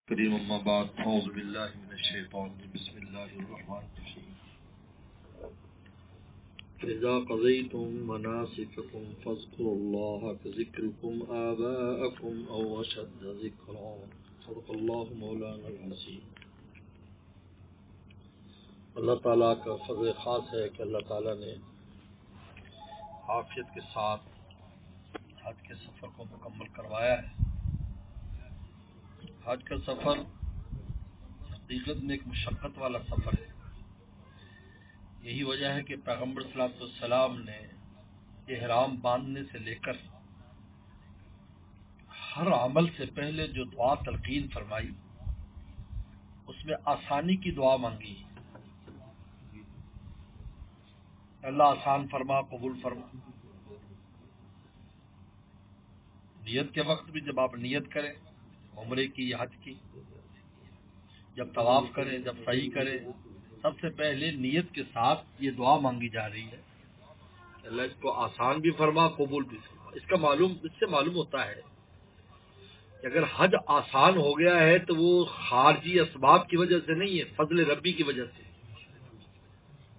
کریم اما بعد اعوذ باللہ من الشیطان بسم اللہ الرحمن الرحیم فإذا قضيتم مناسككم فاذكروا الله كذكركم آباءكم أو أشد ذكرا صدق اللہ مولانا العظیم۔ اللہ تعالیٰ کا فضل خاص ہے کہ اللہ تعالیٰ نے عافیت کے ساتھ حج کے سفر کو مکمل کروایا ہے۔ حج کا سفر حقیقت میں ایک مشقت والا سفر ہے۔ یہی وجہ ہے کہ پیغمبر صلی اللہ علیہ وسلم نے احرام باندھنے سے لے کر ہر عمل سے پہلے جو دعا تلقین فرمائی اس میں آسانی کی دعا مانگی۔ اللہ آسان فرما، قبول فرما۔ نیت کے وقت بھی جب آپ نیت کریں عمرے کی یا حج کی، جب طواف کریں، جب سعی کریں، سب سے پہلے نیت کے ساتھ یہ دعا مانگی جا رہی ہے کہ اللہ اس کو آسان بھی فرما، قبول بھی فرما۔ اس سے معلوم ہوتا ہے کہ اگر حج آسان ہو گیا ہے تو وہ خارجی اسباب کی وجہ سے نہیں ہے، فضل ربی کی وجہ سے۔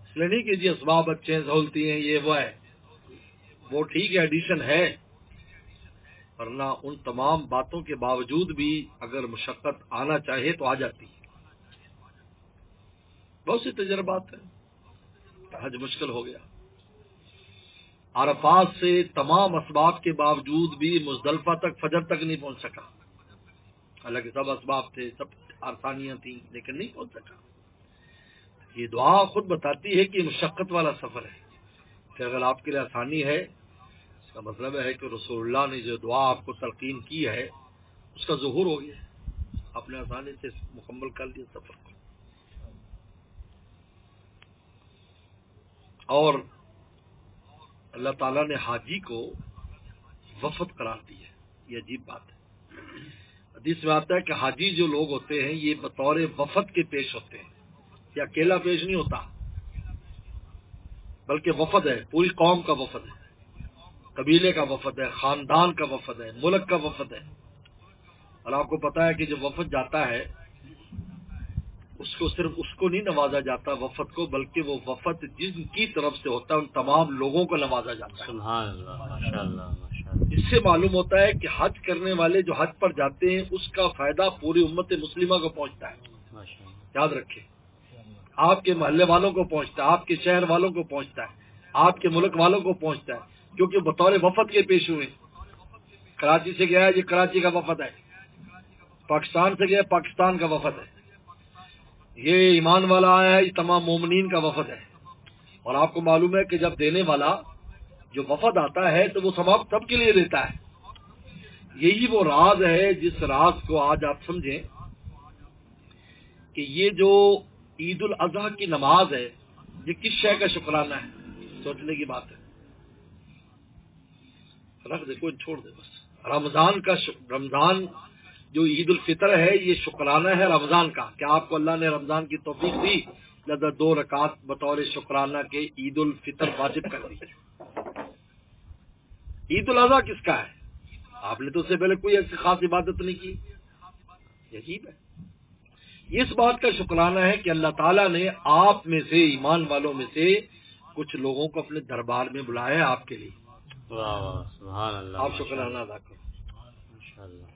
اس لیے نہیں کہ جی اسباب اچھے ہیں، سہولتی ہیں، یہ وہ ہے، وہ ٹھیک ہے، ایڈیشن ہے، ورنہ ان تمام باتوں کے باوجود بھی اگر مشقت آنا چاہے تو آ جاتی ہے۔ بہت سی تجربات ہیں، حج مشکل ہو گیا، عرفات سے تمام اسباب کے باوجود بھی مزدلفہ تک فجر تک نہیں پہنچ سکا، حالانکہ سب اسباب تھے، سب آسانیاں تھیں، لیکن نہیں پہنچ سکا۔ یہ دعا خود بتاتی ہے کہ مشقت والا سفر ہے، کہ اگر آپ کے لیے آسانی ہے اس کا مطلب ہے کہ رسول اللہ نے جو دعا آپ کو تلقین کی ہے اس کا ظہور ہو گیا، آپ نے آسانی سے مکمل کر لیا سفر کو۔ اور اللہ تعالیٰ نے حاجی کو وفد قرار دی ہے، یہ عجیب بات ہے۔ حدیث میں آتا ہے کہ حاجی جو لوگ ہوتے ہیں یہ بطور وفد کے پیش ہوتے ہیں، یہ اکیلا پیش نہیں ہوتا بلکہ وفد ہے، پوری قوم کا وفد ہے، قبیلے کا وفد ہے، خاندان کا وفد ہے، ملک کا وفد ہے۔ اور آپ کو پتا ہے کہ جب وفد جاتا ہے اس کو صرف اس کو نہیں نوازا جاتا وفد کو، بلکہ وہ وفد جن کی طرف سے ہوتا ہے ان تمام لوگوں کو نوازا جاتا ہے۔ سبحان اللہ، ماشاءاللہ، ماشاءاللہ۔ اس سے معلوم ہوتا ہے کہ حج کرنے والے جو حج پر جاتے ہیں اس کا فائدہ پوری امت مسلمہ کو پہنچتا ہے۔ ماشاءاللہ۔ یاد رکھیں، آپ کے محلے والوں کو پہنچتا ہے، آپ کے شہر والوں کو پہنچتا ہے، آپ کے ملک والوں کو پہنچتا ہے، کیونکہ بطور وفد کے پیش ہوئے۔ کراچی سے گیا ہے، یہ کراچی کا وفد ہے، پاکستان سے گیا پاکستان کا وفد ہے، یہ ایمان والا آیا ہے، یہ تمام مومنین کا وفد ہے۔ اور آپ کو معلوم ہے کہ جب دینے والا جو وفد آتا ہے تو وہ سب کے لیے دیتا ہے۔ یہی وہ راز ہے جس راز کو آج آپ سمجھیں کہ یہ جو عید الاضحیٰ کی نماز ہے یہ کس شے کا شکرانہ ہے، سوچنے کی بات ہے۔ رکھ دے، کوئی چھوڑ دے، بس رمضان جو عید الفطر ہے یہ شکرانہ ہے رمضان کا، کہ آپ کو اللہ نے رمضان کی توفیق دی، لہذا 2 رکعت بطور شکرانہ کے عید الفطر واجب کر دی۔ عید الاضحیٰ کس کا ہے؟ آپ نے تو اس سے پہلے کوئی ایسی خاص عبادت نہیں کی، یہ عجیب ہے۔ اس بات کا شکرانہ ہے کہ اللہ تعالیٰ نے آپ میں سے، ایمان والوں میں سے کچھ لوگوں کو اپنے دربار میں بلایا ہے آپ کے لیے۔ واہ واہ، سبحان اللہ، آپ شکرانہ ادا کرو۔ ماشاءاللہ۔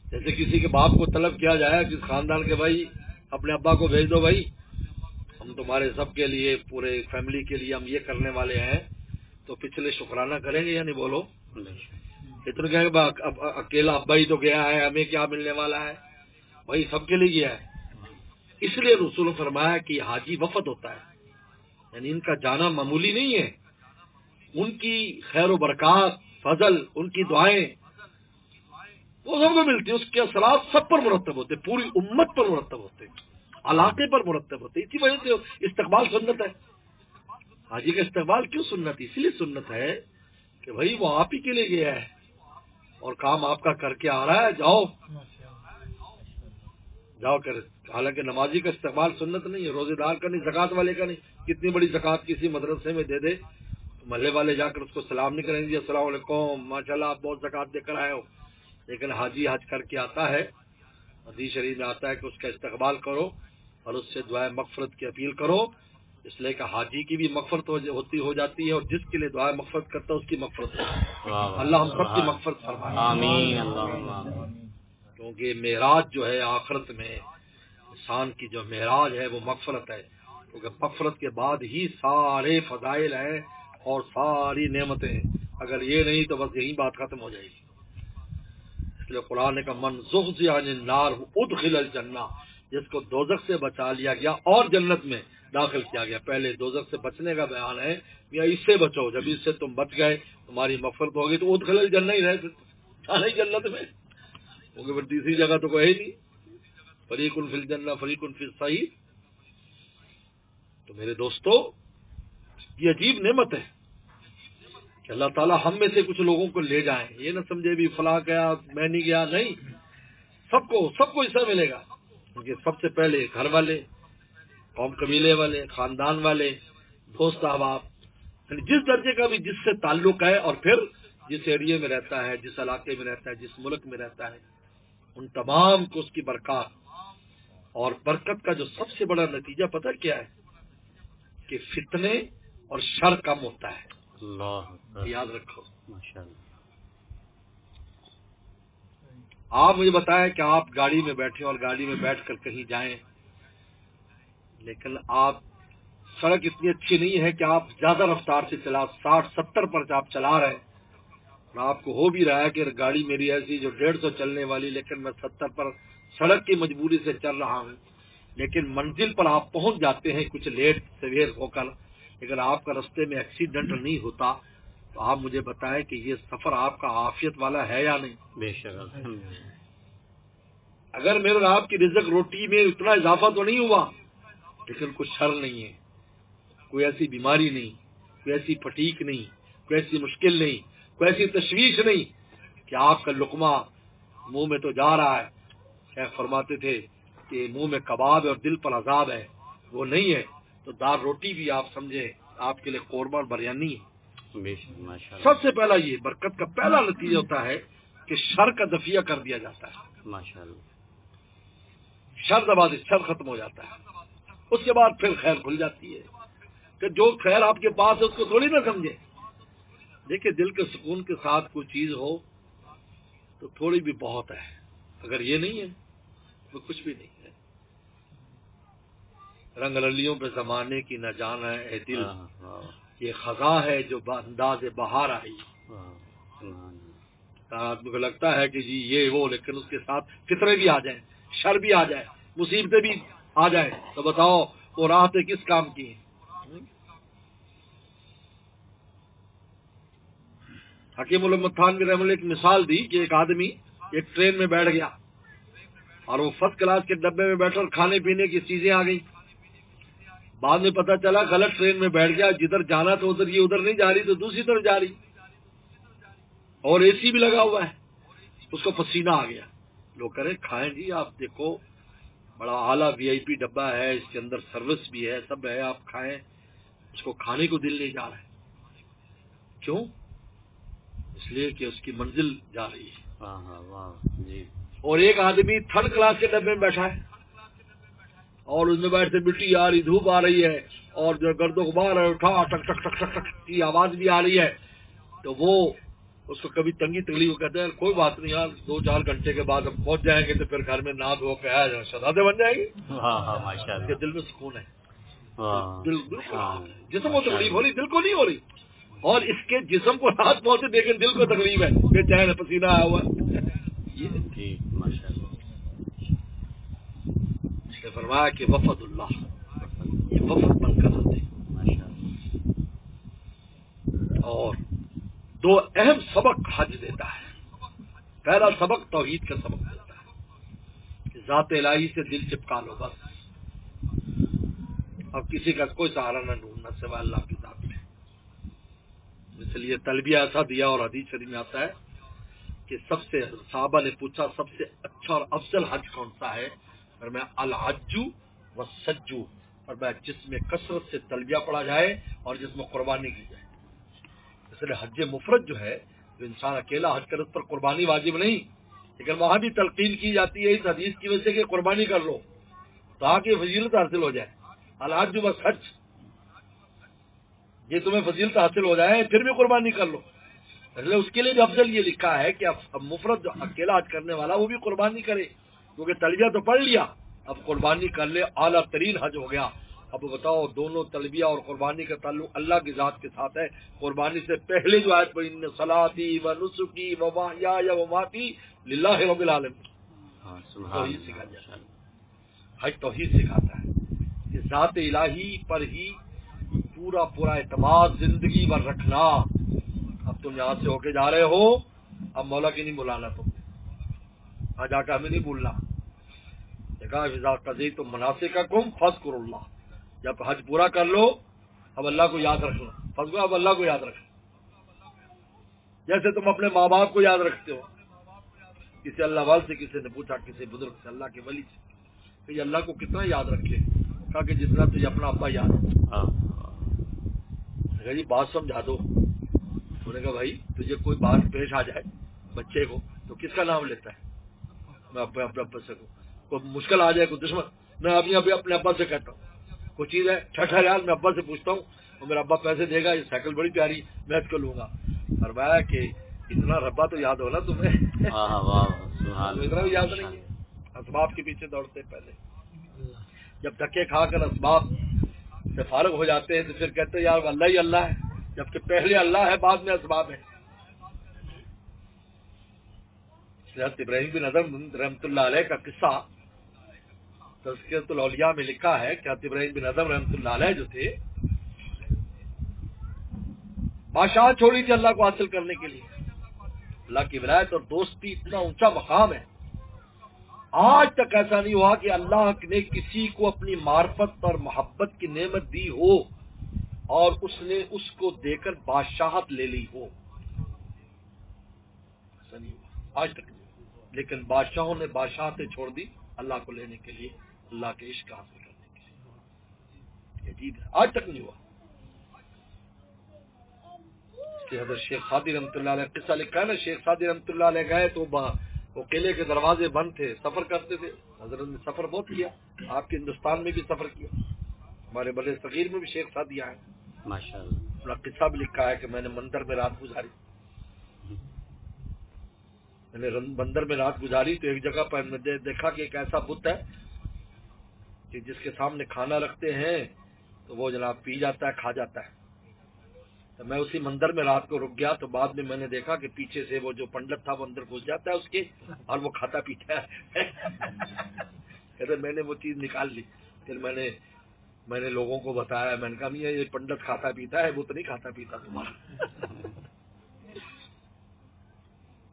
جیسے کسی کے باپ کو طلب کیا جائے، کس خاندان کے، بھائی اپنے ابا کو بھیج دو، بھائی ہم تمہارے سب کے لیے، پورے فیملی کے لیے ہم یہ کرنے والے ہیں، تو پچھلے شکرانہ کریں گے یا نہیں؟ بولو۔ اتنا کہیں کہ اکیلا ابا ہی تو گیا ہے، ہمیں کیا ملنے والا ہے؟ بھائی سب کے لیے گیا ہے۔ اس لیے رسول نے فرمایا کہ یہ حاجی وفد ہوتا ہے، یعنی ان کا جانا معمولی نہیں ہے، ان کی خیر و برکات، فضل، ان کی دعائیں وہ سب کو ملتی ہے، اس کے اثرات سب پر مرتب ہوتے، پوری امت پر مرتب ہوتے، علاقے پر مرتب ہوتے۔ اسی وجہ سے استقبال سنت ہے۔ حاجی کا استقبال کیوں سنت؟ اس لیے سنت ہے کہ بھائی وہ آپ ہی کے لیے گیا ہے اور کام آپ کا کر کے آ رہا ہے، جاؤ کر۔ حالانکہ نمازی کا استقبال سنت نہیں ہے، روزے دار کا نہیں، زکوٰۃ والے کا نہیں۔ کتنی بڑی زکوٰۃ کسی مدرسے میں دے دے، محلے والے جا کر اس کو سلام نہیں کریں گے، السلام علیکم، ماشاءاللہ آپ بہت زکوٰۃ دے کر آئے ہو۔ لیکن حاجی حج کر کے آتا ہے، حدیث شریف میں آتا ہے کہ اس کا استقبال کرو اور اس سے دعائے مغفرت کی اپیل کرو، اس لیے کہ حاجی کی بھی مغفرت ہو جاتی ہے، اور جس کے لیے دعائے مغفرت کرتا ہے اس کی مغفرت ہوتی ہے۔ اللہ ہم سب کی مغفرت فرمائے، آمین اللہم آمین۔ کیونکہ معراج جو ہے آخرت میں انسان کی جو معراج ہے وہ مغفرت ہے، کیونکہ مغفرت کے بعد ہی سارے فضائل ہیں اور ساری نعمتیں ہیں، اگر یہ نہیں تو بس یہی بات ختم ہو جائے گی۔ اس لیے قرآن نے کہا من زحزح عن النار ادخل الجنہ، جس کو دوزخ سے بچا لیا گیا اور جنت میں داخل کیا گیا۔ پہلے دوزخ سے بچنے کا بیان ہے، یا اس سے بچو، جب اس سے تم بچ گئے تمہاری مغفرت ہوگی تو ادخل الجنہ ہی رہے، نہیں جنت میں، کیونکہ پھر تیسری جگہ تو کوئی نہیں، فریق فی الجنہ فریق فی السعیر۔ تو میرے دوستو، یہ عجیب نعمت ہے کہ اللہ تعالیٰ ہم میں سے کچھ لوگوں کو لے جائیں، یہ نہ سمجھے بھی فلاں گیا میں نہیں گیا، نہیں، سب کو حصہ ملے گا، کیونکہ سب سے پہلے گھر والے، قوم قبیلے والے، خاندان والے، دوست احباب، یعنی جس درجے کا بھی جس سے تعلق ہے، اور پھر جس ایریے میں رہتا ہے، جس علاقے میں رہتا ہے، جس ملک میں رہتا ہے، ان تمام کو اس کی برکات اور برکت کا جو سب سے بڑا نتیجہ پتہ کیا ہے کہ فتنے اور شر کم ہوتا ہے۔ اللہ اکبر، یاد رکھو، ماشاءاللہ۔ آپ مجھے بتائیں کہ آپ گاڑی میں بیٹھے اور گاڑی میں بیٹھ کر کہیں جائیں، لیکن آپ سڑک اتنی اچھی نہیں ہے کہ آپ زیادہ رفتار سے 60-70 پر آپ چلا رہے ہیں، اور آپ کو ہو بھی رہا ہے کہ گاڑی میری ایسی جو 150 چلنے والی، لیکن میں 70 پر سڑک کی مجبوری سے چل رہا ہوں، لیکن منزل پر آپ پہنچ جاتے ہیں کچھ لیٹ سویر ہو کر، لیکن آپ کا رستے میں ایکسیڈنٹ نہیں ہوتا، تو آپ مجھے بتائیں کہ یہ سفر آپ کا عافیت والا ہے یا نہیں؟ بے شک الحمدللہ۔ اگر میرے اور آپ کی رزق روٹی میں اتنا اضافہ تو نہیں ہوا، لیکن کچھ شر نہیں ہے، کوئی ایسی بیماری نہیں، کوئی ایسی پھٹیک نہیں، کوئی ایسی مشکل نہیں، کوئی ایسی تشویش نہیں کہ آپ کا لقمہ منہ میں تو جا رہا ہے، شیخ فرماتے تھے کہ منہ میں کباب ہے اور دل پر عذاب ہے، وہ نہیں ہے، تو دال روٹی بھی آپ سمجھیں آپ کے لیے قورمہ اور بریانی ہے۔ بے شک ماشاءاللہ، سب سے پہلا یہ برکت کا پہلا نتیجہ ہوتا ہے کہ شر کا دفیہ کر دیا جاتا ہے، ماشاءاللہ۔ شر دبا دے، شر ختم ہو جاتا ہے، اس کے بعد پھر خیر کھل جاتی ہے، کہ جو خیر آپ کے پاس ہے اس کو تھوڑی نہ سمجھے۔ دیکھیں دل کے سکون کے ساتھ کوئی چیز ہو تو تھوڑی بھی بہت ہے، اگر یہ نہیں ہے تو کچھ بھی نہیں ہے۔ رنگ رلیوں پہ زمانے کی نہ جانا ہے اے دل، یہ خزاں ہے جو انداز بہار آئی۔ آدمی کو لگتا ہے کہ جی یہ وہ، لیکن اس کے ساتھ فطرے بھی آ جائیں، شر بھی آ جائے، مصیبتیں بھی آ جائیں، تو بتاؤ وہ راحتیں کس کام کی ہیں؟ حکیم علامہ تھانوی رحمہ اللہ ایک مثال دی کہ ایک آدمی ایک ٹرین میں بیٹھ گیا اور وہ فرسٹ کلاس کے ڈبے میں بیٹھا اور کھانے پینے کی چیزیں آ گئی، بعد میں پتہ چلا غلط ٹرین میں بیٹھ گیا، جدھر جانا تو ادھر، یہ ادھر نہیں جا رہی تو دوسری طرف جا رہی، اور اے سی بھی لگا ہوا ہے، اس کو پسینہ آ گیا۔ لوگ کہہ رہے کھائیں جی، آپ دیکھو بڑا اعلیٰ وی آئی پی ڈبہ ہے، اس کے اندر سروس بھی ہے، سب ہے، آپ کھائیں، اس کو کھانے کو دل نہیں جا رہا ہے، کیوں؟ اس لیے کہ اس کی منزل جا رہی ہے۔ جی۔ اور ایک آدمی تھرڈ کلاس کے ڈبے میں بیٹھا ہے اور اس میں بیٹھ سے مٹی آ رہی، دھوپ آ رہی ہے، اور جو گرد و غبار ہے اٹھا ٹک ٹک ٹک ٹک ٹک کی آواز بھی آ رہی ہے، تو وہ اس کو کبھی تنگی تکلیف کہتے ہیں کوئی بات نہیں یار، 2-4 گھنٹے کے بعد ہم پہنچ جائیں گے تو پھر گھر میں نہا دھو کے آیا جائیں، شہزادے بن جائیں گے۔ اس کے دل میں سکون ہے، دل جسم کو تکلیف ہو رہی، دل کو نہیں ہو رہی، اور اس کے جسم کو راحت پہنچے لیکن دل کو تکلیف ہے، بے چین ہے، پسینہ آیا ہوا ہے۔ اس نے فرمایا کہ وفد اللہ، یہ وفد بن کر آتے ہیں۔ اور 2 اہم سبق حج دیتا ہے۔ پہلا سبق توحید کا سبق دیتا ہے کہ ذات الہی سے دل چپکا لو، بس اب کسی کا کوئی سہارا نہ ڈھونڈنا سوائے اللہ کی ذات میں۔ اس لیے تلبیہ ایسا دیا، اور حدیث شریف میں آتا ہے کہ سب سے صحابہ نے پوچھا سب سے اچھا اور افضل حج کون سا ہے، اور میں الحج والسجو، اور میں جس میں کثرت سے تلبیہ پڑھا جائے اور جس میں قربانی کی جائے۔ اس لیے حج مفرد جو ہے، جو انسان اکیلا حج کرے اس پر قربانی واجب نہیں، لیکن وہاں بھی تلقین کی جاتی ہے اس حدیث کی وجہ سے کہ قربانی کر لو تاکہ فضیلت حاصل ہو جائے. الحج بس حج، یہ تمہیں فضیلت حاصل ہو جائے پھر بھی قربانی کر لو. اس کے لیے بھی افضل یہ لکھا ہے کہ اب مفرد جو اکیلا حج کرنے والا وہ بھی قربانی کرے، کیونکہ تلبیہ تو پڑھ لیا، اب قربانی کر لے، اعلیٰ ترین حج ہو گیا. اب بتاؤ دونوں تلبیہ اور قربانی کا تعلق اللہ کی ذات کے ساتھ ہے. قربانی سے پہلے جو آیت پڑھی، ان صلاتی و نسکی و محیای و مماتی للہ رب العالمین، توحید سکھا جاتا ہے. حج توحید سکھاتا ہے کہ ذات الہی پر ہی پورا پورا اعتماد زندگی بھر رکھنا. اب تم یہاں سے ہو کے جا رہے ہو، اب مولا کی نہیں بلانا، تم آج آ کے ہمیں نہیں بولنا. دیکھا فضا قضی تم مناسککم فاذکروا اللہ، جب حج پورا کر لو اب اللہ کو یاد رکھنا. فضکر، اب اللہ کو یاد رکھنا جیسے تم اپنے ماں باپ کو یاد رکھتے ہو. کسی اللہ وال سے کسی نے پوچھا، کسی بزرگ سے، اللہ کے ولی سے، کہ یہ اللہ کو کتنا یاد رکھے؟ کہا کہ جتنا تجھے اپنا ابا یاد ہے. کہا جی بات سمجھا دو. انہوں نے کہا بھائی تجھے کوئی بات پیش آ جائے بچے کو تو کس کا نام لیتا ہے؟ میں اپنے ابا سے. کوئی مشکل آ جائے، کوئی دشمن، میں ابھی اپنے ابا سے کہتا ہوں. کوئی چیز ہے ٹھہر یار، میں ابا سے پوچھتا ہوں، اور میرا ابا پیسے دے گا، یہ سائیکل بڑی پیاری میں اس کو لوں گا. فرمایا کہ اتنا ربا تو یاد ہونا تمہیں. اتنا بھی یاد نہیں ہے. اسباب کے پیچھے دوڑتے پہلے، جب دھکے کھا کر اسباب سے فارغ ہو جاتے ہیں تو پھر کہتے ہیں یار اللہ ہی اللہ ہے، جبکہ پہلے اللہ ہے بعد میں اسباب ہے. حضرت ابراہیم بن ادم رحمۃ اللہ علیہ کا قصہ تذکرۃ الاولیاء میں لکھا ہے کہ حضرت ابراہیم بن ادم رحمۃ اللہ علیہ جو تھے، بادشاہ چھوڑی تھی اللہ کو حاصل کرنے کے لیے. اللہ کی ولایت اور دوستی اتنا اونچا مقام ہے، آج تک ایسا نہیں ہوا کہ اللہ نے کسی کو اپنی معرفت اور محبت کی نعمت دی ہو اور اس نے اس کو دے کر بادشاہت لے لی ہو. ایسا نہیں ہوا آج تک. لیکن بادشاہوں نے بادشاہتیں چھوڑ دی اللہ کو لینے کے لیے، اللہ کے عشق حاصل کرنے کے لیے. یہ عجیب ہے، آج تک نہیں ہوا. اس کے حضرت شیخ سعدی رحمۃ اللہ علیہ قصہ لکھا ہے نا. شیخ سعدی رحمۃ اللہ علیہ گئے تو وہ قلعے کے دروازے بند تھے، سفر کرتے تھے. حضرت نے سفر بہت کیا، آپ کے ہندوستان میں بھی سفر کیا، ہمارے بڑے صغیر میں بھی شیخ سعدی آئے ماشاءاللہ. اپنا قصہ بھی لکھا ہے کہ میں نے مندر میں رات گزاری. میں نے بندر میں رات گزاری تو ایک جگہ پر میں دیکھا کہ ایک ایسا بت ہے کہ جس کے سامنے کھانا رکھتے ہیں تو وہ جناب پی جاتا ہے، کھا جاتا ہے. تو میں اسی مندر میں رات کو رک گیا تو بعد میں نے دیکھا کہ پیچھے سے وہ جو پنڈت تھا وہ اندر گھس جاتا ہے اس کے اور وہ کھاتا پیتا ہے. کہتے میں نے وہ چیز نکال لی. پھر میں نے لوگوں کو بتایا، میں نے کہا یہ پنڈت کھاتا پیتا ہے، وہ تو نہیں کھاتا پیتا تمہارا.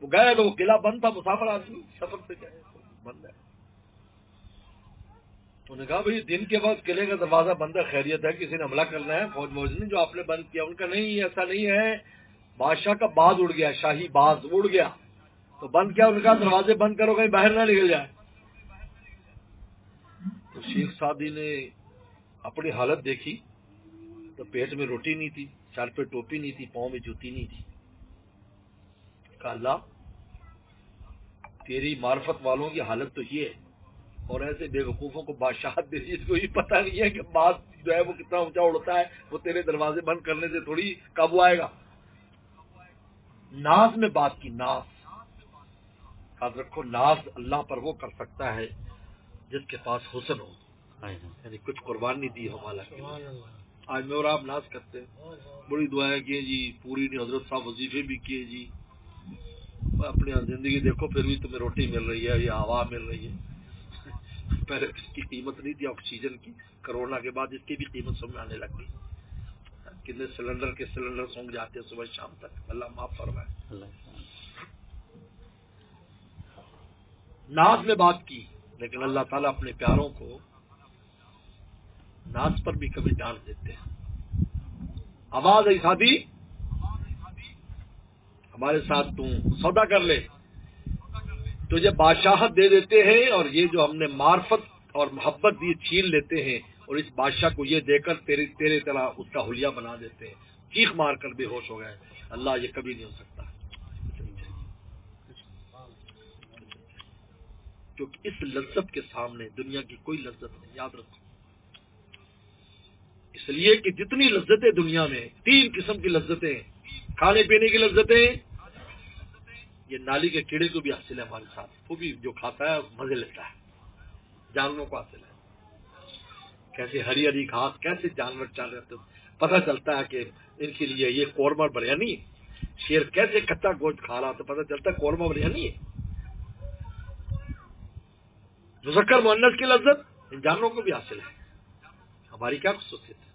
وہ گئے تو وہ قلعہ بند تھا، مسافر آدمی سفر سے گئے بند ہے. انہوں نے کہا بھائی دن کے وقت قلعے کا دروازہ بند ہے، خیریت ہے، کسی نے حملہ کرنا ہے، فوج نے جو آپ نے بند کیا. ان کا نہیں، ایسا نہیں ہے، بادشاہ کا باز اڑ گیا، شاہی باز اڑ گیا تو بند کیا. ان کا دروازے بند کرو کہیں باہر نہ نکل جائے. تو شیخ سعدی نے اپنی حالت دیکھی تو پیٹ میں روٹی نہیں تھی، سر پہ ٹوپی نہیں تھی، پاؤں میں جوتی نہیں تھی. کہا اللہ تیری معرفت والوں کی حالت تو یہ ہے اور ایسے بے وقوفوں کو بادشاہت دے دی جس کو یہ پتہ نہیں ہے کہ باز جو ہے وہ کتنا اونچا اڑتا ہے، وہ تیرے دروازے بند کرنے سے تھوڑی قابو آئے گا. ناز میں بات کی، ناز یاد رکھو، ناز اللہ پر وہ کر سکتا ہے جس کے پاس حسن ہو، یعنی کچھ قربانی دی ہو مالا کے. آج میں اور آپ ناز کرتے ہیں، بڑی دعائیں کیے جی، پوری نہیں حضرت صاحب وظیفے بھی کیے جی، اپنی زندگی دیکھو پھر بھی تمہیں روٹی مل رہی ہے یا ہوا مل رہی ہے. پہلے اس کی قیمت نہیں تھی، آکسیجن کی. کرونا کے بعد اس کی بھی قیمت سمجھ آنے لگ گئی. کتنے سلنڈر کے سلنڈر سونگ جاتے ہیں صبح شام تک. اللہ معاف فرمائے. ناز میں بات کی، لیکن اللہ تعالیٰ اپنے پیاروں کو ناز پر بھی کبھی ڈانٹ دیتے ہیں. آواز ایسا بھی ہمارے ساتھ تم سودا کر لے، تجھے بادشاہت دے دیتے ہیں اور یہ جو ہم نے معرفت اور محبت دی چھین لیتے ہیں اور اس بادشاہ کو یہ دے کر تیرے طرح اس کا حلیہ بنا دیتے ہیں. چیخ مار کر بے ہوش ہو گئے. اللہ یہ کبھی نہیں ہو سکتا. کیونکہ اس لذت کے سامنے دنیا کی کوئی لذت نہیں، یاد رکھو۔ اس لیے کہ جتنی لذتیں دنیا میں، 3 قسم کی لذتیں ہیں، کھانے پینے کی لذتیں، یہ نالی کے کیڑے کو بھی حاصل ہے ہمارے ساتھ، وہ بھی جو کھاتا ہے مزے لیتا ہے، جانوروں کو حاصل ہے، کیسے ہری ہری گھاس، کیسے جانور چل رہے تھے، پتہ چلتا ہے کہ ان کے لیے یہ قورمہ بریانی ہے، شیر کیسے کچا گوشت کھا رہا تو پتہ چلتا ہے قورمہ بریانی ہے، مذکر مؤنث کی لذت ان جانوروں کو بھی حاصل ہے، ہماری کیا خصوصیت ہے؟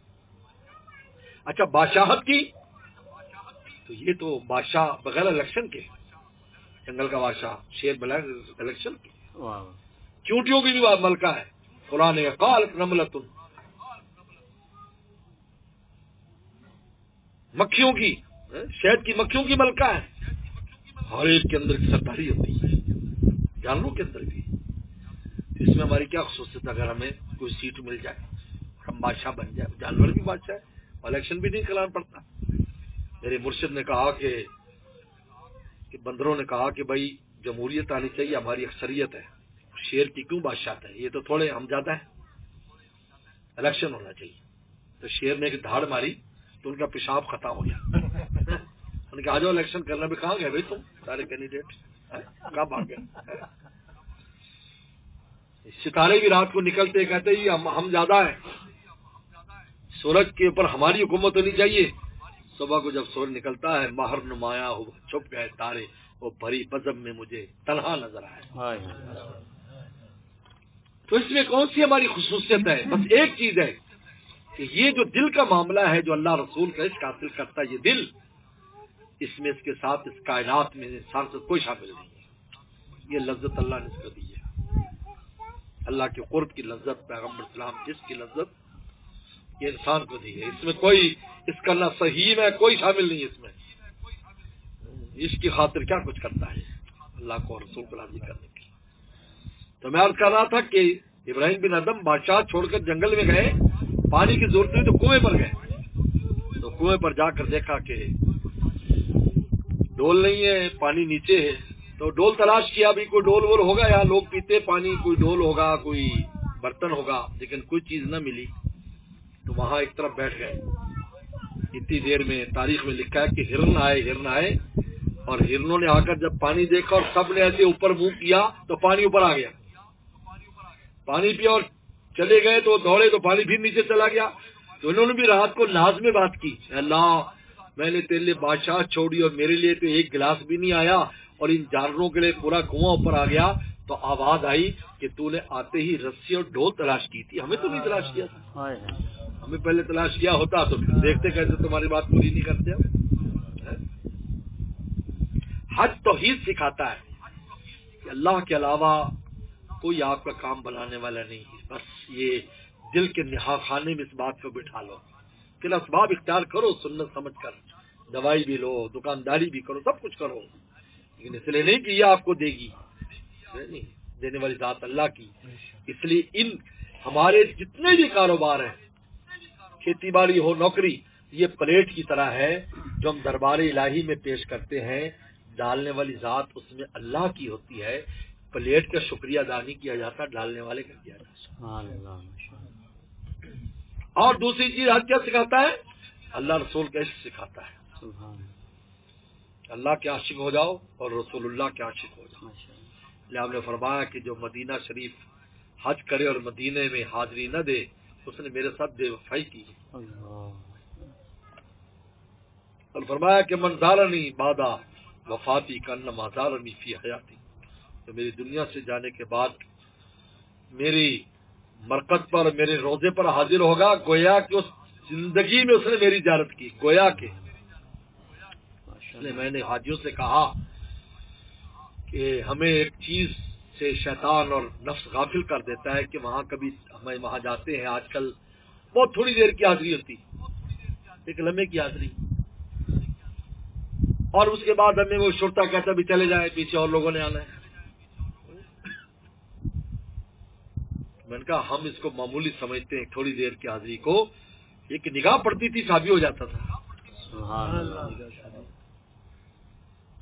اچھا بادشاہت کی، تو یہ تو بادشاہ بغیر الیکشن کے، جنگل کا بادشاہ شیر بغیر الیکشن کے، واہ چونٹیوں کی بھی ملکہ ہے، قرآن نے قالت نملۃ، مکھیوں کی، شہد کی مکھیوں کی ملکہ ہے، ہر ایک کے اندر سرداری ہوتی ہے، جانوروں کے اندر بھی، اس میں ہماری کیا خصوصیت ہے؟ اگر ہمیں کوئی سیٹ مل جائے ہم بادشاہ بن جائے، جانور بھی بادشاہ ہے، الیکشن بھی نہیں کرانا پڑتا۔ میرے مرشد نے کہا کہ بندروں نے کہا کہ بھائی جمہوریت آنی چاہیے، ہماری اکثریت ہے، شیر کی کیوں بادشاہت ہے؟ یہ تو تھوڑے ہم زیادہ ہیں، الیکشن ہونا چاہیے۔ تو شیر نے ایک دھاڑ ماری تو ان کا پیشاب ختم ہو گیا، ان نے کہا آ جاؤ الیکشن کرنا بھی، کہاں گئے بھائی تم سارے کینڈیڈیٹ، کہاں بھاگ گئے؟ ستارے بھی رات کو نکلتے کہتے ہی ہم زیادہ ہیں، سورج کے اوپر ہماری حکومت ہونی چاہیے۔ صبح کو جب سورج نکلتا ہے ماہر نمایاں ہو چھپ گئے تارے، وہ بھری بزم میں مجھے تنہا نظر آئے۔ تو اس میں کون سی ہماری خصوصیت ہے؟ بس ایک چیز ہے کہ یہ جو دل کا معاملہ ہے، جو اللہ رسول کا عشق حاصل کرتا ہے، یہ دل، اس میں اس کے ساتھ اس کائنات میں انسان سے کوئی شامل نہیں ہے، یہ لذت اللہ نے اس کو دی ہے، اللہ کے قرب کی لذت، پیغمبر اسلام جس کی لذت یہ انسان کو دی ہے، اس میں کوئی، اس کا نہ صحیح ہے کوئی شامل نہیں ہے، اس میں اس کی خاطر کیا کچھ کرتا ہے اللہ کو اور رسول کو راضی کرنے کے لیے۔ تو میں عرض کر رہا تھا کہ ابراہیم بن ادم بادشاہ چھوڑ کر جنگل میں گئے، پانی کی ضرورت ہوئی تو کنویں پر گئے، تو کنویں پر جا کر دیکھا کہ ڈول نہیں ہے، پانی نیچے ہے، تو ڈول تلاش کیا، بھی کوئی ڈول وول ہوگا، یہاں لوگ پیتے پانی، کوئی ڈول ہوگا، کوئی برتن ہوگا، لیکن کوئی چیز نہ ملی، تو وہاں ایک طرف بیٹھ گئے۔ اتنی دیر میں تاریخ میں لکھا ہے کہ ہرن آئے اور ہرنوں نے آ کر جب پانی دیکھا اور سب نے ایسے اوپر منہ کیا تو پانی اوپر آ گیا، پانی پیا اور چلے گئے، تو دوڑے تو پانی پھر نیچے چلا گیا۔ تو انہوں نے بھی رات کو ناز میں بات کی، اللہ میں نے تیرے لیے بادشاہ چھوڑی اور میرے لیے تو ایک گلاس بھی نہیں آیا، اور ان جانوروں کے لیے پورا کنواں اوپر آ گیا۔ تو آواز آئی کہ تو نے آتے ہی رسی اور ڈول تلاش کی تھی، ہمیں تو نہیں تلاش کیا تھا، ہمیں پہلے تلاش کیا ہوتا تو دیکھتے کیسے تمہاری بات پوری نہیں کرتے ہم۔ حج توحید سکھاتا ہے کہ اللہ کے علاوہ کوئی آپ کا کام بنانے والا نہیں ہے، بس یہ دل کے نہا خانے میں اس بات کو بٹھا لو کہ اسباب اختیار کرو سنت سمجھ کر، دوائی بھی لو، دکانداری بھی کرو، سب کچھ کرو، لیکن اس لیے نہیں کہ یہ آپ کو دے گی، نہیں، دینے والی ذات اللہ کی۔ اس لیے ان ہمارے جتنے بھی کاروبار ہیں، کھیتی باڑی ہو، نوکری، یہ پلیٹ کی طرح ہے جو ہم دربار الہی میں پیش کرتے ہیں، ڈالنے والی ذات اس میں اللہ کی ہوتی ہے، پلیٹ کا شکریہ ادا نہیں کیا جاتا، ڈالنے والے کا کیا جاتا۔ اور دوسری چیز حج کیا سکھاتا ہے؟ اللہ رسول کا عشق سکھاتا ہے، اللہ کے عاشق ہو جاؤ اور رسول اللہ کے عاشق ہو جاؤ۔ آپ نے فرمایا کہ جو مدینہ شریف حج کرے اور مدینے میں حاضری نہ دے اس نے میرے ساتھ بے وفائی کی، اور فرمایا کہ من زارنی بعد وفاتی کانما زارنی فی حیاتی، تو میری دنیا سے جانے کے بعد میری مرقد پر، میرے روزے پر حاضر ہوگا، گویا کہ اس زندگی میں اس نے میری زیارت کی، گویا کہ۔ اس لیے میں نے حاجیوں سے کہا کہ ہمیں ایک چیز سے شیطان اور نفس غافل کر دیتا ہے کہ وہاں کبھی ہمیں وہاں جاتے ہیں، آج کل بہت تھوڑی دیر کی حاضری ہوتی، ایک لمحے کی حاضری، اور اس کے بعد ہمیں وہ شرطا کہتا بھی چلے جائے، پیچھے اور لوگوں نے آنا ہے۔ میں نے کہا ہم اس کو معمولی سمجھتے ہیں تھوڑی دیر کی حاضری کو، ایک نگاہ پڑتی تھی صحابی ہو جاتا تھا۔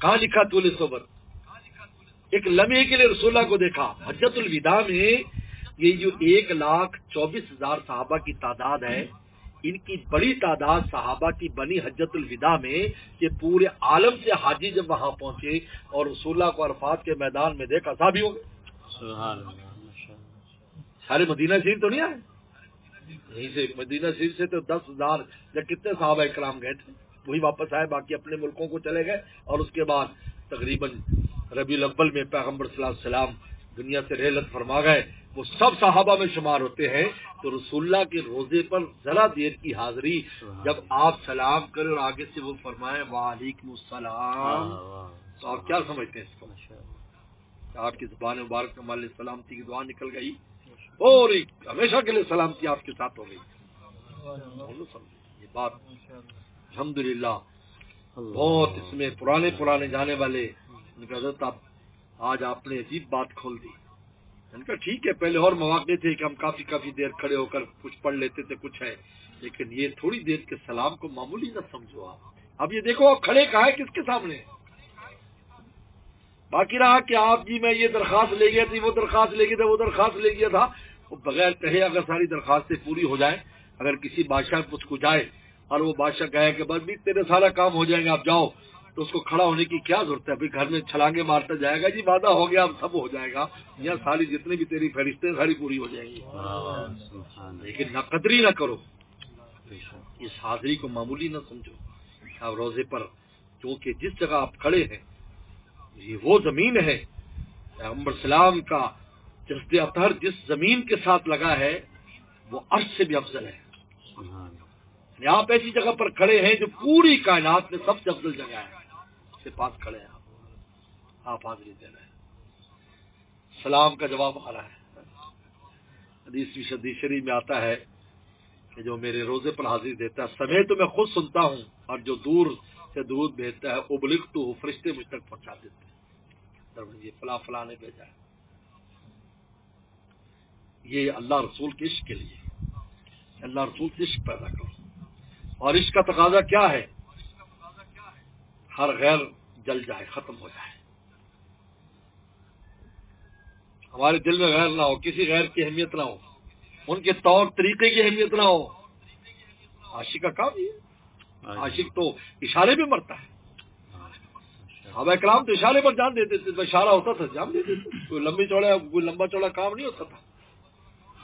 کہاں لکھا طول صحبت؟ ایک لمحے کے لیے رسول اللہ کو دیکھا. حجۃ الوداع میں یہ جو 1,24,000 صحابہ کی تعداد ہے، ان کی بڑی تعداد صحابہ کی بنی حجۃ الوداع میں کہ پورے عالم سے حاجی جب وہاں پہنچے اور رسول اللہ کو عرفات کے میدان میں دیکھا، صحابی ہو گئے. سبحان اللہ، ماشاء اللہ. سارے مدینہ شریف تو نہیں آئے، یہیں سے مدینہ شریف سے تو 10,000 یا کتنے صحابہ کرام گئے تھے، وہی واپس آئے، باقی اپنے ملکوں کو چلے گئے. اور اس کے بعد تقریباً ربیع الاول میں پیغمبر صلی اللہ علیہ وسلم دنیا سے رحلت فرما گئے. وہ سب صحابہ میں شمار ہوتے ہیں. تو رسول اللہ کے روزے پر ذرا دیر کی حاضری، جب آپ سلام کریں اور آگے سے وہ فرمائیں وعلیکم السلام، تو آپ کیا سمجھتے ہیں اس کو؟ آپ کی زبان مبارک میں علیہ سلامتی کی دعا نکل گئی اور ہمیشہ کے لیے سلامتی آپ کے ساتھ ہو گئی. یہ بات الحمدللہ بہت اس میں پرانے جانے والے ان کا حضرت آج آپ نے عجیب بات کھول دی. ان کا ٹھیک ہے، پہلے اور مواقع تھے کہ ہم کافی دیر کھڑے ہو کر کچھ پڑھ لیتے تھے، کچھ ہے، لیکن یہ تھوڑی دیر کے سلام کو معمولی نہ سمجھو. آپ اب یہ دیکھو آپ کھڑے کہاں ہے، کس کے سامنے. باقی رہا کہ آپ جی میں یہ درخواست لے گیا تھی، وہ درخواست لے گیا تھا، وہ درخواست لے گیا تھا، وہ بغیر کہے اگر ساری درخواستیں پوری ہو جائیں، اگر کسی بادشاہ کچھ کو جائے اور وہ بادشاہ کہے کہ بس بھی تیرے سارا کام ہو جائیں گے آپ جاؤ، تو اس کو کھڑا ہونے کی کیا ضرورت ہے؟ پھر گھر میں چھلانگے مارتا جائے گا جی وعدہ ہو گیا اب سب ہو جائے گا، یا ساری جتنی بھی تیری فہرستیں ساری پوری ہو جائیں گی. لیکن نہ قدری نہ کرو، اس حاضری کو معمولی نہ سمجھو. آپ روزے پر کیونکہ جس جگہ آپ کھڑے ہیں یہ وہ زمین ہے، پیغمبر سلام کا جسد اطہر جس زمین کے ساتھ لگا ہے وہ عرش سے بھی افضل ہے. یعنی آپ ایسی جگہ پر کھڑے ہیں جو پوری کائنات میں سب سے افضل جگہ ہے، اس کے پاس کھڑے ہیں آپ حاضری دے رہے ہیں. سلام کا جواب آ رہا ہے. حدیث شریف میں آتا ہے کہ جو میرے روزے پر حاضری دیتا ہے سمے تو میں خود سنتا ہوں، اور جو دور سے درود بھیجتا ہے ابلغتہ فرشتے مجھ تک پہنچا دیتے ہیں، یہ فلاں نے بھیجا ہے. یہ اللہ رسول کے عشق کے لیے، اللہ رسول سے عشق پیدا کرو. اور عشق کا تقاضا کیا ہے؟ ہر غیر جل جائے، ختم ہو جائے، ہمارے دل میں غیر نہ ہو، کسی غیر کی اہمیت نہ ہو، ان کے طور طریقے کی اہمیت نہ ہو. عاشق کا کام یہ ہے. عاشق تو اشارے پہ مرتا ہے. صحابہ کرام تو اشارے پر جان دیتے تھے، اشارہ ہوتا تھا جان دیتے تھے. کوئی لمبا چوڑا کام نہیں ہوتا تھا،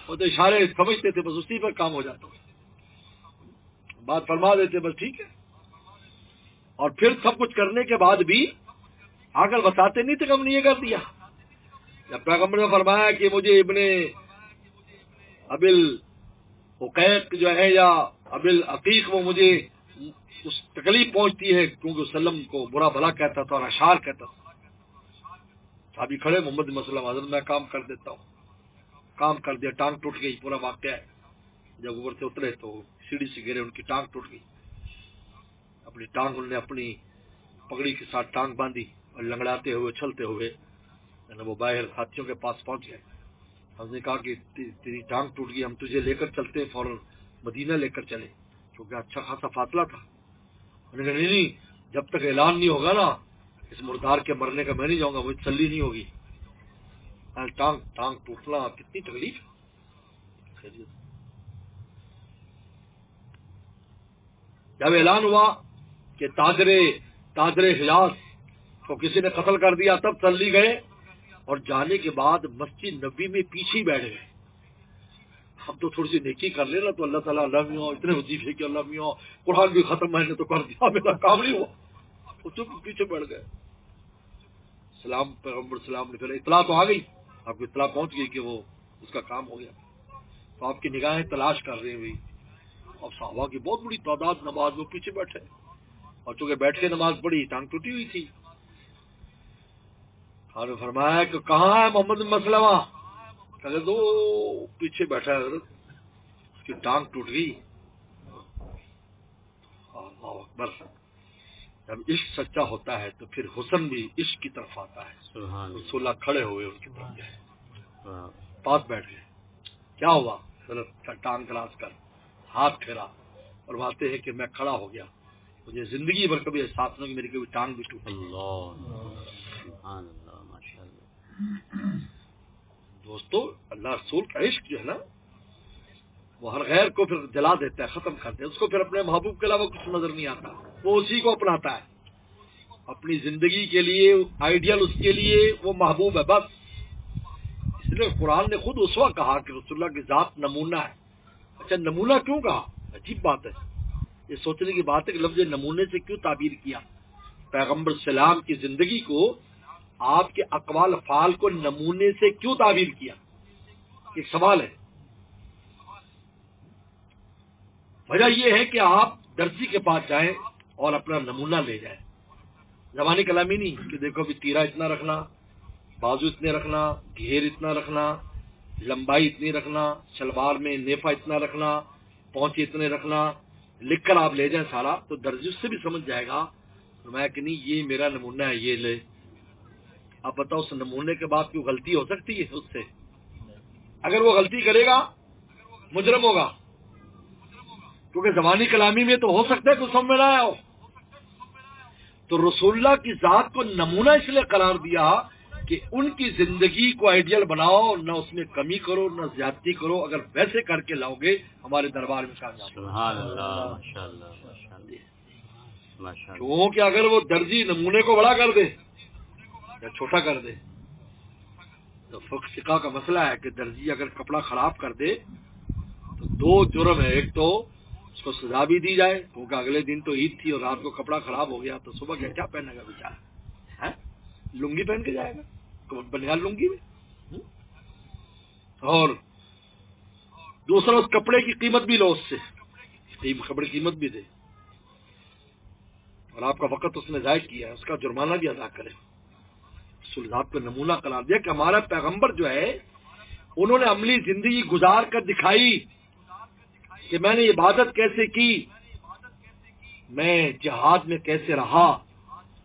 وہ تو اشارے سمجھتے تھے، بس اسی پر کام ہو جاتا تھا، بات فرما دیتے بس ٹھیک ہے. اور پھر سب کچھ کرنے کے بعد بھی آگل بتاتے نہیں تھے کہ ہم نے یہ کر دیا. جب پیغمبر نے فرمایا کہ مجھے ابن ابل حقیق جو ہے یا ابل عقیق وہ مجھے اس تکلیف پہنچتی ہے کیونکہ وسلم کو برا بھلا کہتا تھا اور اشعار کہتا تھا. صحابی کھڑے محمد مسلم حضرت میں کام کر دیتا ہوں، کام کر دیا، ٹانگ ٹوٹ گئی، پورا واقعہ ہے. جب اوپر سے اترے تو سیڑھی سے گرے، ان کی ٹانگ ٹوٹ گئی. اپنی ٹانگ انہوں نے اپنی پگڑی کے ساتھ ٹانگ باندھی اور لنگڑاتے ہوئے چلتے ہوئے وہ باہر ساتھیوں کے پاس پہنچ گئے. ہم نے کہا کہ تیری ٹانگ ٹوٹ گئی، ہم تجھے لے کر چلتے ہیں، فوراً مدینہ لے کر چلے، کیونکہ اچھا خاصا فاصلہ تھا. انہوں نے کہا نہیں، جب تک اعلان نہیں ہوگا نا اس مردار کے مرنے کا میں نہیں جاؤں گا، مجھے تسلی نہیں ہوگی. ٹانگ ٹوٹنا کتنی تکلیف. جب اعلان ہوا کہ تاجر حجاز کو کسی نے قتل کر دیا تب تسلی گئے، اور جانے کے بعد مسجد نبی میں پیچھے بیٹھ گئے. ہم تو تھوڑی سی نیکی کر لے نا تو اللہ تعالیٰ اللہ میاں اتنے وظیفے کہ اللہ میاں قرآن بھی ختم میں نے تو کر دیا، میرا کام نہیں ہوا. وہ چپ پیچھے بیٹھ گئے. سلام پیغمبر سلام نے پھر اطلاع تو آ گئی، آپ کو اطلاع پہنچ گئی کہ وہ اس کا کام ہو گیا. تو آپ کی نگاہیں تلاش کر رہی ہوئی، اور صحابہ کی بہت بڑی تعداد نماز میں پیچھے بیٹھے، اور چونکہ بیٹھ کے نماز پڑھی ٹانگ ٹوٹی ہوئی تھی. اور فرمایا کہ کہاں ہے محمد بن مسلمہ؟ کہ تو پیچھے بیٹھا ہے حضرت، اس کی ٹانگ ٹوٹ گئی. اللہ اکبر. جب عشق سچا ہوتا ہے تو پھر حسن بھی عشق کی طرف آتا ہے. رسول اللہ کھڑے ہوئے ان کی طرف گئے، پاس بیٹھ گئے. کیا ہوا؟ حضرت ٹانگ کلاس کر ہاتھ پھیرا اور باتیں ہیں کہ میں کھڑا ہو گیا، مجھے زندگی بھر کبھی احساس نہیں کہ میری کبھی ٹانگ بھی ٹوٹی. دوستو اللہ رسول کا عشق جو ہے نا وہ ہر غیر کو پھر جلا دیتا ہے، ختم کر دیتا ہے، اس کو پھر اپنے محبوب کے علاوہ کچھ نظر نہیں آتا، وہ اسی کو اپناتا ہے اپنی زندگی کے لیے، آئیڈیل اس کے لیے وہ محبوب ہے بس. اس لیے قرآن نے خود اس وقت کہا کہ رسول اللہ کی ذات نمونہ ہے. اچھا نمونہ کیوں کہا؟ عجیب بات ہے، یہ سوچنے کی بات ہے کہ لفظ نمونے سے کیوں تعبیر کیا؟ پیغمبر سلام کی زندگی کو، آپ کے اقوال افعال کو نمونے سے کیوں تعبیر کیا؟ ایک سوال ہے. وجہ یہ ہے کہ آپ درزی کے پاس جائیں اور اپنا نمونہ لے جائیں، زبانی کلامی نہیں کہ دیکھو بھی تیرا اتنا رکھنا، بازو اتنے رکھنا، گھیر اتنا رکھنا، لمبائی اتنی رکھنا، شلوار میں نیفا اتنا رکھنا، پونچے اتنے رکھنا، لکھ کر آپ لے جائیں سارا، تو درزی اس سے بھی سمجھ جائے گا میں کہ نہیں یہ میرا نمونہ ہے، یہ لے. اب بتاؤ اس نمونے کے بعد کوئی غلطی ہو سکتی ہے اس سے؟ اگر وہ غلطی کرے گا مجرم ہوگا، کیونکہ زبانی کلامی میں تو ہو سکتا ہے کہ سمجھ میں نہ آیا ہو. تو رسول اللہ کی ذات کو نمونہ اس لیے قرار دیا کہ ان کی زندگی کو آئیڈیل بناؤ، نہ اس میں کمی کرو نہ زیادتی کرو. اگر ویسے کر کے لاؤ گے ہمارے دربار میں کامیاب. سبحان اللہ، ماشاءاللہ ماشاءاللہ ماشاءاللہ. کیونکہ اگر وہ درزی نمونے کو بڑا کر دے یا چھوٹا کر دے تو فقہ کا مسئلہ ہے کہ درزی اگر کپڑا خراب کر دے تو دو جرم ہے. ایک تو اس کو سزا بھی دی جائے کیونکہ اگلے دن تو عید تھی اور رات کو کپڑا خراب ہو گیا تو صبح کیا پہنے گا بیچارہ؟ لنگی پہن کے جائے گا بنیاد لنگی میں. اور دوسرا اس کپڑے کی قیمت بھی لو، اس سے کپڑے کی قیمت بھی دے، اور آپ کا وقت اس نے ضائع کیا ہے اس کا جرمانہ بھی ادا کرے. رسول ذات کو نمونہ قرار دیا کہ ہمارا پیغمبر جو ہے انہوں نے عملی زندگی گزار کر دکھائی کہ میں نے عبادت کیسے کی، میں جہاد میں کیسے رہا،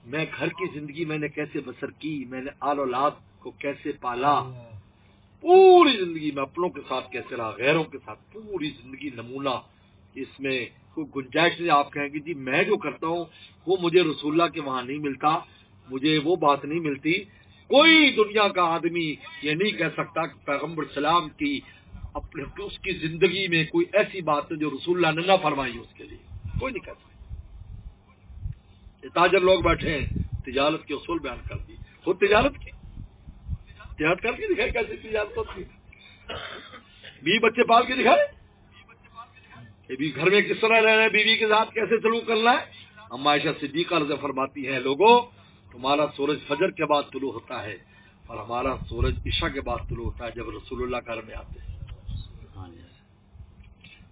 میں گھر کی زندگی میں نے کیسے بسر کی، میں نے آل اولاد کو کیسے پالا، پوری زندگی میں اپنوں کے ساتھ کیسے رہا، غیروں کے ساتھ، پوری زندگی نمونہ. اس میں کوئی گنجائش نہیں آپ کہیں گے جی میں جو کرتا ہوں وہ مجھے رسول اللہ کے وہاں نہیں ملتا، مجھے وہ بات نہیں ملتی. کوئی دنیا کا آدمی یہ نہیں کہہ سکتا کہ پیغمبر سلام کی اپنے اس کی زندگی میں کوئی ایسی بات ہے جو رسول اللہ نے نہ فرمائی. اس کے لیے کوئی نہیں کہہ سکتا. تاجر لوگ بیٹھے ہیں تجارت کے اصول بیان کر دی، خود تجارت کر کے دکھائے کیسے تجارت ہوتی ہے، 20 بچے پال کے دکھائے گھر میں کس طرح رہنا ہے، بیوی کے ساتھ کیسے سلوک کرنا ہے. ہم عائشہ صدیقہ رضی اللہ فرماتی ہیں لوگوں تمہارا سورج فجر کے بعد طلوع ہوتا ہے اور ہمارا سورج عشاء کے بعد طلوع ہوتا ہے جب رسول اللہ گھر میں آتے ہیں.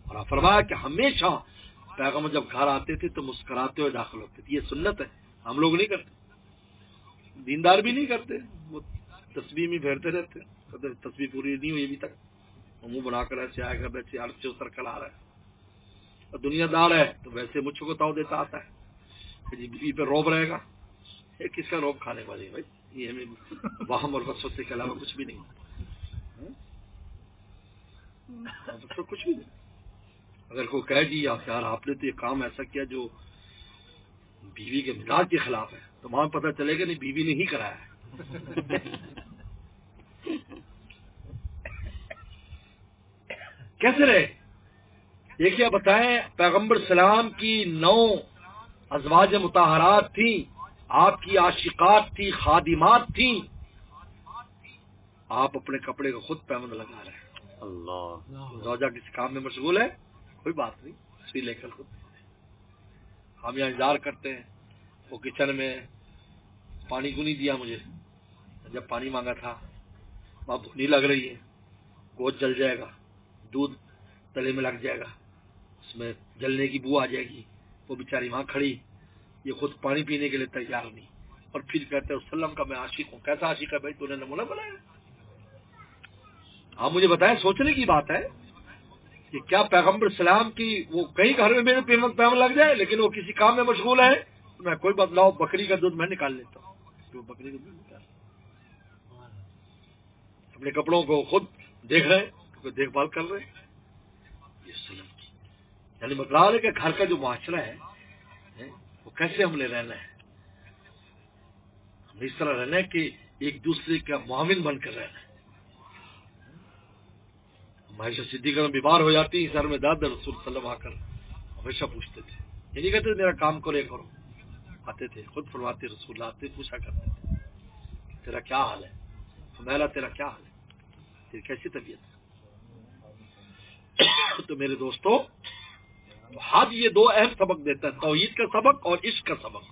اور آپ فرمایا کہ ہمیشہ پیغمبر جب گھر آتے تھے تو مسکراتے ہوئے داخل ہوتے تھے. یہ سنت ہے، ہم لوگ نہیں کرتے، دیندار بھی نہیں کرتے، وہ تسبیح میں پھیرتے رہتے، تسبیح پوری نہیں ہوئی ابھی تک، منہ بنا کر ایسے آئے گا ویسے عرض سے اتر کر آ رہا ہے. اور دنیا دار ہے تو ویسے مجھ کو تاؤ دیتا آتا ہے کہ جی بیوی پہ روب رہے گا. یہ کس کا روب کھانے والی بھائی، یہ ہمیں واہم اور وسوسے کے علاوہ کچھ بھی نہیں، کچھ بھی نہیں. اگر کوئی کہے جی یار آپ نے تو یہ کام ایسا کیا جو بیوی کے مزاج کے خلاف ہے تو وہاں پتہ چلے گا نہیں بیوی نے ہی کرایا ہے. کیسے رہے دیکھیے بتائیں، پیغمبر سلام کی 9 ازواج مطہرات تھیں، آپ کی عاشقات تھی، خادمات تھیں، آپ اپنے کپڑے کو خود پیمند لگا رہے ہیں. اللہ زوجہ کسی کام میں مشغول ہے کوئی بات نہیں، سوئی لے کر خود. ہم یہاں انتظار کرتے ہیں وہ کچن میں پانی کیوں نہیں دیا مجھے، جب پانی مانگا تھا وہاں بھونی لگ رہی ہے، گوشت جل جائے گا، دودھ تلے میں لگ جائے گا، اس میں جلنے کی بو آ جائے گی، وہ بیچاری وہاں کھڑی، یہ خود پانی پینے کے لیے تیار نہیں، اور پھر کہتے ہیں وسلم کا میں عاشق ہوں. کیسا عاشق ہے بھائی، تو نے نمونہ بنایا. آپ مجھے بتائیں، سوچنے کی بات ہے کہ کیا پیغمبر سلام کی وہ کئی گھر میں میرے پیمنٹ لگ جائے لیکن وہ کسی کام میں مشغول ہے، میں کوئی بدلاؤ بکری کا دودھ میں نکال لیتا ہوں، تو بکری کا دودھ نکال اپنے کپڑوں کو خود دیکھ رہے ہیں، دیکھ بھال کر رہے ہیں. یہ سلم کی یعنی مطلب ہے کہ گھر کا جو معاشرہ ہے وہ کیسے ہم نے رہنا ہے. ہم اس طرح رہنا ہے کہ ایک دوسرے کا معاون بن کر رہنا ہے. عائشہ صدیقہ میں بیمار ہو جاتی ہیں، سر میں درد، رسول صلی اللہ علیہ وسلم آ کر ہمیشہ پوچھتے تھے. یہ نہیں کہتے میرا کام کرو یہ کرو، آتے تھے خود فرماتے رسول اللہ، آتے پوچھا کرتے تھے تیرا کیا حال ہے، فرمایا تیرا کیا حال ہے، تیری کیسی طبیعت ہے. تو میرے دوستو، حج یہ دو اہم سبق دیتا ہے، توحید کا سبق اور عشق کا سبق.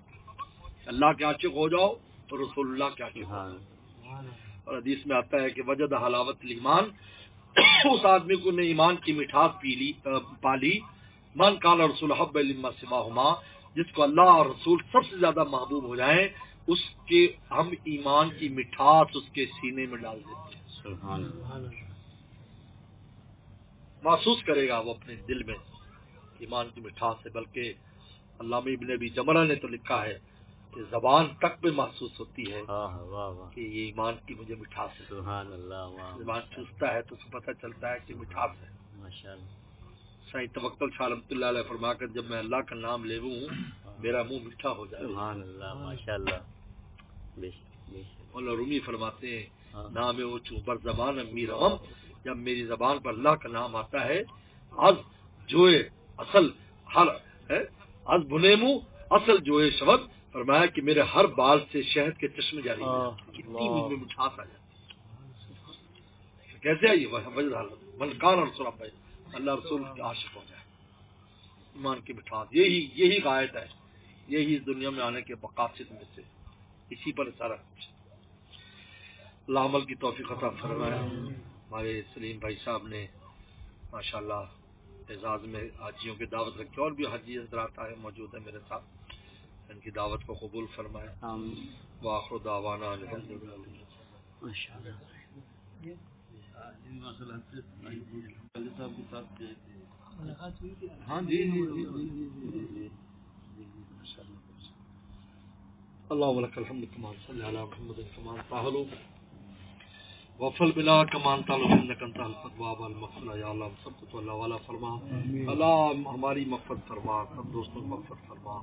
اللہ کے عاشق ہو جاؤ تو رسول اللہ کے عاشق ہو جاؤ. اور حدیث میں آتا ہے کہ وجد حلاوت الایمان، اس آدمی کو نے ایمان کی مٹھاس پالی، من کان رسول حب لما سواہما، جس کو اللہ اور رسول سب سے زیادہ محبوب ہو جائیں، اس کے ہم ایمان کی مٹھاس اس کے سینے میں ڈال دیتے ہیں. سبحان اللہ. محسوس کرے گا وہ اپنے دل میں ایمان کی مٹھاس ہے. بلکہ علامہ ابن ابی جمرہ نے تو لکھا ہے کہ زبان تک میں محسوس ہوتی ہے کہ یہ ایمان کی مجھے مٹھاس ہے. سبحان اللہ. زبان چوستا ہے تو اس کو پتہ چلتا ہے کہ مٹھاس ہے. ماشاءاللہ. سائیں توکل شاہ رحمۃ اللہ علیہ فرما کر جب میں اللہ کا نام لے لوں میرا منہ میٹھا ہو جائے. سبحان اللہ. ماشاءاللہ. بے شک بے شک. مولا رومی فرماتے ہیں نام او چوں بر زبان امی روم، جب میری زبان پر اللہ کا نام آتا ہے، از جوئے اصل ہر ہے، از بنیمو اصل جوئے شبد، فرمایا کہ میرے ہر بال سے شہد کے چشمے جاری ہو جاتے ہیں. کتنی مجھ میں مٹھاس آ جاتی ہے. کیسے آئیے وجہ حالت من کان رسول اللہ، اللہ رسول کے عاشق ہو جائے. ایمان کی مٹھاس یہی غایت ہے، یہی اس دنیا میں آنے کے مقاصد میں سے، اسی پر سارا کچھ. اللہ عمل کی توفیق عطا فرمائے. ہمارے سلیم بھائی صاحب نے ماشاءاللہ اعزاز میں حاجیوں کی دعوت رکھی، اور بھی حاجی حضرات آئے موجود ہیں میرے ساتھ، ان کی دعوت کو قبول فرمائے. وآخر دعوانا الحمدللہ. ہاں جی اللہم لک الحمد کما صلی علی محمد کما طاہلو وفل بلا کمان تعلق انک انت الفتواب المغفرہ. یا اللہ ہم سب کو تو اللہ والا فرما، اللہ ہماری مغفرت فرما، سب دوستوں کی مغفرت فرما.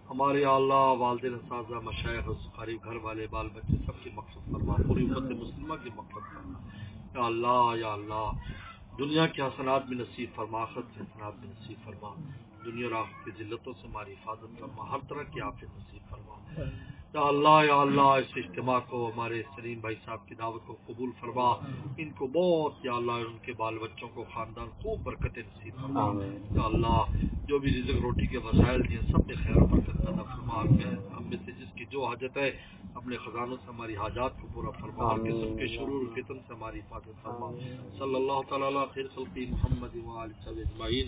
ہمارے یا اللہ والدین اساتذہ مشائخ قریب گھر والے بال بچے سب کی مغفرت فرما، پوری امت مسلمہ کی مغفرت فرما. یا اللہ یا اللہ دنیا کے حسنات بھی نصیب فرما، آخرت کے حسنات بھی نصیب فرما. دنیا اور آخرت کی ذلتوں سے ہماری حفاظت فرما، ہر طرح کی عافیت نصیب فرما. یا اللہ اس اجتماع کو، ہمارے سلیم بھائی صاحب کی دعوت کو قبول فرما. ان کو بہت یا اللہ ان کے بال بچوں کو خاندان خوب برکت نصیب فرما. یا اللہ جو بھی رزق روٹی کے وسائل دیے سب میں خیر و برکت عطا فرما. ہم میں سے جس کی جو حاجت ہے اپنے خزانوں سے ہماری حاجات کو پورا فرما، ہر قسم کے شرور و فتن سے ہماری حفاظت فرما. صلی اللہ تعالی علی خیر خلقی محمد و آلہ اجمعین.